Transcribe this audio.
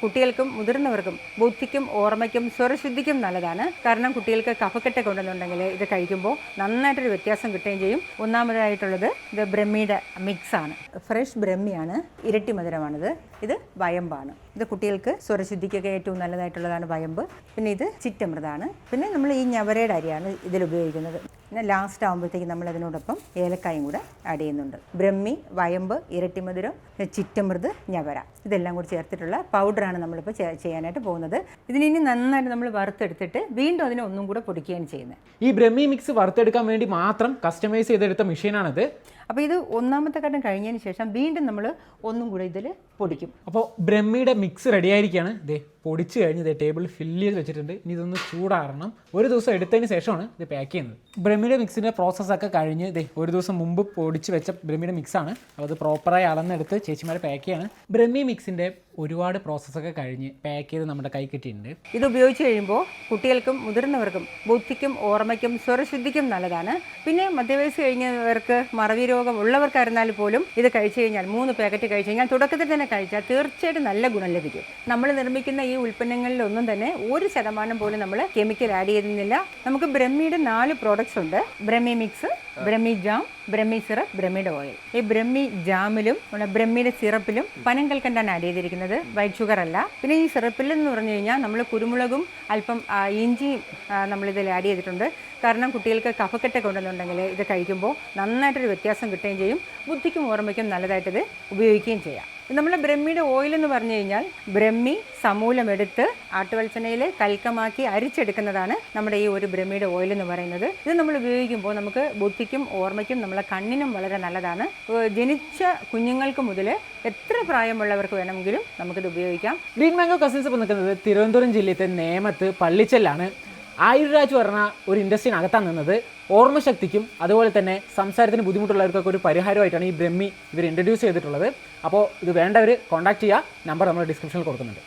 കുട്ടികൾക്കും മുതിർന്നവർക്കും ബുദ്ധിക്കും ഓർമ്മയ്ക്കും സ്വരശുദ്ധിക്കും നല്ലതാണ്. കാരണം കുട്ടികൾക്ക് കഫക്കെട്ടൊക്കെ ഉണ്ടെന്നുണ്ടെങ്കിൽ ഇത് കഴിക്കുമ്പോൾ നന്നായിട്ടൊരു വ്യത്യാസം കിട്ടുകയും ചെയ്യും. ഒന്നാമതായിട്ടുള്ളത് ഇത് ബ്രഹ്മിയുടെ മിക്സാണ്. ഫ്രഷ് ബ്രഹ്മിയാണ്, ഇരട്ടി മധുരമാണിത്. ഇത് വയമ്പാണ്. ഇത് കുട്ടികൾക്ക് സ്വരശുദ്ധിക്കൊക്കെ ഏറ്റവും നല്ലതായിട്ടുള്ളതാണ് വയമ്പ്. പിന്നെ ഇത് ചിറ്റമൃതാണ്. പിന്നെ നമ്മൾ ഈ ഞവരയുടെ അരിയാണ് ഇതിൽ ഉപയോഗിക്കുന്നത്. പിന്നെ ലാസ്റ്റ് ആകുമ്പോഴത്തേക്ക് നമ്മൾ അതിനോടൊപ്പം ഏലക്കായും കൂടെ ആഡ് ചെയ്യുന്നുണ്ട്. ബ്രഹ്മി, വയമ്പ്, ഇരട്ടിമധുരം, ചിറ്റമൃത്, ഞവര ഇതെല്ലാം കൂടി ചേർത്തിട്ടുള്ള പൗഡറാണ് നമ്മളിപ്പോൾ ചെയ്യാനായിട്ട് പോകുന്നത്. ഇതിനി നന്നായിട്ട് നമ്മൾ വറുത്തെടുത്തിട്ട് വീണ്ടും അതിനെ ഒന്നും കൂടെ പൊടിക്കുകയാണ് ചെയ്യുന്നത്. ഈ ബ്രഹ്മി മിക്സ് വറുത്തെടുക്കാൻ വേണ്ടി മാത്രം കസ്റ്റമൈസ് ചെയ്തെടുത്ത മെഷീനാണിത്. അപ്പോൾ ഇത് ഒന്നാമത്തെ ഘട്ടം കഴിഞ്ഞതിന് ശേഷം വീണ്ടും നമ്മൾ ഒന്നും കൂടെ ഇതിൽ പൊടിക്കും. അപ്പോൾ ബ്രഹ്മിയുടെ മിക്സ് റെഡി ആയിരിക്കുകയാണ്. ഇതേ പൊടിച്ച് കഴിഞ്ഞ് ഇതേ ടേബിളിൽ ഫില്ല് ചെയ്ത് വെച്ചിട്ടുണ്ട്. ഇനി ഇതൊന്ന് ചൂടാറണം. ഒരു ദിവസം എടുത്തതിന് ശേഷമാണ് ഇത് പാക്ക് ചെയ്യുന്നത്. ബ്രഹ്മിയുടെ മിക്സിൻ്റെ പ്രോസസ്സൊക്കെ കഴിഞ്ഞ് ഇതേ ഒരു ദിവസം മുമ്പ് പൊടിച്ച് വെച്ച ബ്രഹ്മിയുടെ മിക്സാണ്. അപ്പോൾ അത് പ്രോപ്പറായി അളന്നെടുത്ത് ചേച്ചിമാർ പാക്ക് ചെയ്യാണ്. ബ്രഹ്മി മിക്സിൻ്റെ ഒരുപാട് പ്രോസസ്സൊക്കെ കഴിഞ്ഞ് പാക്ക് ചെയ്ത് നമ്മുടെ കൈ കിട്ടിയിട്ടുണ്ട്. ഇത് ഉപയോഗിച്ച് കഴിയുമ്പോൾ കുട്ടികൾക്കും മുതിർന്നവർക്കും ബുദ്ധിക്കും ഓർമ്മയ്ക്കും സ്വരശുദ്ധിക്കും നല്ലതാണ്. പിന്നെ മധ്യവയസ്സ് കഴിഞ്ഞവർക്ക് മറവി രോഗം ഉള്ളവർക്കായിരുന്നാൽ പോലും ഇത് കഴിച്ചു കഴിഞ്ഞാൽ 3 പാക്കറ്റ് കഴിച്ചു കഴിഞ്ഞാൽ തുടക്കത്തിൽ തന്നെ കഴിച്ചാൽ തീർച്ചയായിട്ടും നല്ല ഗുണം ലഭിക്കും. നമ്മൾ നിർമ്മിക്കുന്ന ഈ ഉൽപ്പന്നങ്ങളിലൊന്നും തന്നെ 1% പോലും നമ്മൾ കെമിക്കൽ ആഡ് ചെയ്യുന്നില്ല. നമുക്ക് ബ്രഹ്മിയുടെ 4 പ്രോഡക്ട്സ് ഉണ്ട്. Brahmi mix, Brahmi jam, Brahmi syrup, ബ്രഹ്മിയുടെ ഓയിൽ. ഈ ബ്രഹ്മി ജാമിലും ബ്രഹ്മിയുടെ സിറപ്പിലും പനങ്കൽക്കണ്ടാണ് ആഡ് ചെയ്തിരിക്കുന്നത്, വൈറ്റ് ഷുഗർ അല്ല. പിന്നെ ഈ സിറപ്പിൽ എന്ന് പറഞ്ഞു കഴിഞ്ഞാൽ നമ്മൾ കുരുമുളകും അല്പം ഇഞ്ചിയും നമ്മളിതിൽ ആഡ് ചെയ്തിട്ടുണ്ട്. കാരണം കുട്ടികൾക്ക് കഫക്കെട്ടൊക്കെ ഉണ്ടെന്നുണ്ടെങ്കിൽ ഇത് കഴിക്കുമ്പോൾ നന്നായിട്ടൊരു വ്യത്യാസം കിട്ടുകയും ചെയ്യും. ബുദ്ധിക്കും ഓർമ്മയ്ക്കും നല്ലതായിട്ടിത് ഉപയോഗിക്കുകയും ചെയ്യാം. നമ്മൾ ബ്രഹ്മിയുടെ ഓയിൽ എന്ന് പറഞ്ഞു കഴിഞ്ഞാൽ ബ്രഹ്മി സമൂലമെടുത്ത് ആട്ടുവെളിച്ചെണ്ണയിൽ കൽക്കമാക്കി അരിച്ചെടുക്കുന്നതാണ് നമ്മുടെ ഈ ഒരു ബ്രഹ്മിയുടെ ഓയിൽ എന്ന് പറയുന്നത്. ഇത് നമ്മൾ ഉപയോഗിക്കുമ്പോൾ നമുക്ക് ബുദ്ധിക്കും ഓർമ്മയ്ക്കും നമ്മളെ കണ്ണിനും വളരെ നല്ലതാണ്. ജനിച്ച കുഞ്ഞുങ്ങൾക്ക് മുതൽ എത്ര പ്രായമുള്ളവർക്ക് വേണമെങ്കിലും നമുക്കിത് ഉപയോഗിക്കാം. ഗ്രീൻ മാംഗോ കസിൻസ് ഇപ്പോൾ നിൽക്കുന്നത് തിരുവനന്തപുരം ജില്ലയിലെ നേമത്ത് പള്ളിച്ചെല്ലാണ്. ആയുർരാജ് പറഞ്ഞ ഒരു ഇൻഡസ്ട്രിനകത്താണ് നിന്നത്. ഓർമ്മശക്തിക്കും അതുപോലെ തന്നെ സംസാരത്തിന് ബുദ്ധിമുട്ടുള്ളവർക്കൊക്കെ ഒരു പരിഹാരമായിട്ടാണ് ഈ ബ്രഹ്മി ഇവർ ഇൻട്രൊഡ്യൂസ് ചെയ്തിട്ടുള്ളത്. അപ്പോൾ ഇത് വേണ്ടവർ കോൺടാക്ട് ചെയ്യുക. നമ്പർ നമ്മൾ ഡിസ്ക്രിപ്ഷനിൽ കൊടുക്കുന്നുണ്ട്.